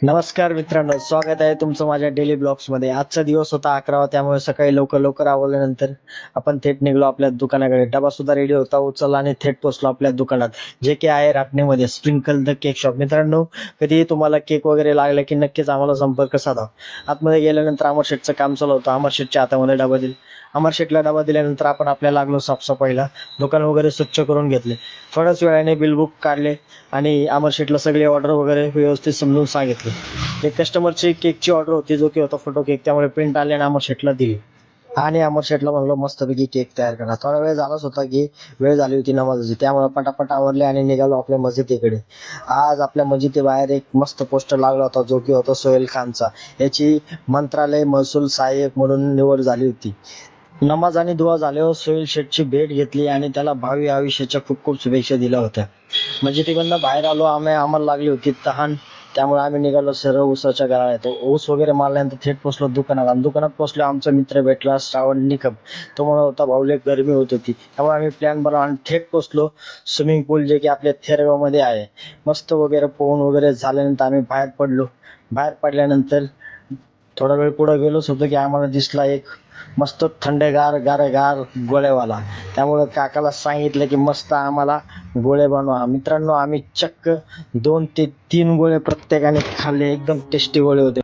नमस्कार मित्रांनो, स्वागत आहे तुमचं माझ्या डेली ब्लॉग्स मध्ये. आजचा दिवस होता 11वा, त्यामुळे सकाळी लवकर आवरल्यानंतर आपण थेट निघलो आपल्या दुकानाकडे. डबा सुद्धा रेडी होता, उचलला आणि थेट पोहोचलो आपल्या दुकानात, जे की आहे राटणीमध्ये स्प्रिंकल द केक शॉप. मित्रांनो, कधी तुम्हाला केक वगैरे लागला की नक्कीच आम्हाला संपर्क साधा. आतमध्ये गेल्यानंतर अमर शेटचं काम चालू होतं. अमर शेटच्या हातामध्ये डबा दिला. अमर शेटला डबा दिल्यानंतर आपण आपल्याला लागलो साफसफाईला. दुकान वगैरे स्वच्छ करून घेतले. थोड्याच वेळाने बिल बुक काढले आणि अमर शेटला सगळी ऑर्डर वगैरे व्यवस्थित समजून सांगितले. एक कस्टमरची केकची ऑर्डर होती, जो की होता फोटो केक. त्यामुळे प्रिंट आले आणि अमर शेटला दिली आणि अमर शेटला म्हणलो मस्तपैकी केक तयार करा. थोडा वेळ झालाच होता की वेळ झाली होती नमाजची, त्यामुळे पटापट आवरले आणि निघालो आपल्या मस्जिदीकडे. आज आपल्या मस्जिदीबाहेर एक मस्त पोस्टर लागला होता, जो की होता सोहेल खानचा. याची मंत्रालय महसूल सहाय्यक म्हणून निवड झाली होती. नमाज आणि दुआ झाल्यावर सोहेल शेठची भेट घेतली आणि त्याला भावी आयुष्याच्या खूप शुभेच्छा दिल्या होत्या. मस्जिदीमधनं बाहेर आलो आम्हाला लागली होती तहान, त्यामुळे आम्ही निघालो सरळ ऊसाच्या घराला. ऊस वगैरे मारल्यानंतर थेट पोचलो दुकानात. आणि दुकानात पोचलो, आमचा मित्र भेटला श्रावण निकम. तो म्हणत होता भाऊले गरमी होत होती, त्यामुळे आम्ही प्लॅन बनवला आणि थेट पोचलो स्विमिंग पूल, जे की आपल्या थेरगावमध्ये आहे. मस्त वगैरे पोहून वगैरे झाल्यानंतर आम्ही बाहेर पडलो. बाहेर पडल्यानंतर थोडा वेळ पुढे गेलोच होतो की आम्हाला दिसला एक मस्त थंडगार गारगार गोळेवाला. त्यामुळे काकाला सांगितलं की मस्त आम्हाला गोळे बनवा. मित्रांनो, आम्ही चक्क 2 ते 3 गोळे प्रत्येकाने खाल्ले. एकदम टेस्टी गोळे होते.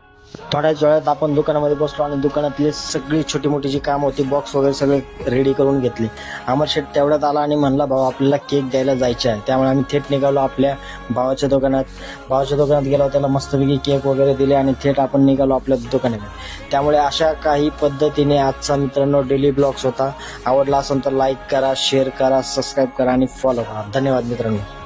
थोड्याच वेळात आपण दुकानामध्ये बसलो आणि दुकानातली सगळी छोटी मोठी जी काम होती, बॉक्स वगैरे सगळे रेडी करून घेतले. अमर शेठ तेवढ्यात आला आणि म्हणला, भाऊ आपल्याला केक द्यायला जायचे आहे. त्यामुळे आम्ही थेट निघालो आपल्या भावाच्या दुकानात गेलो. त्याला मस्तपैकी केक वगैरे दिले आणि थेट आपण निघालो आपल्या दुकानाकडे. त्यामुळे अशा काही पद्धतीने आजचा मित्रांनो डेली ब्लॉग्स होता. आवडला असेल तर लाईक करा, शेअर करा, सबस्क्राईब करा आणि फॉलो करा. धन्यवाद मित्रांनो.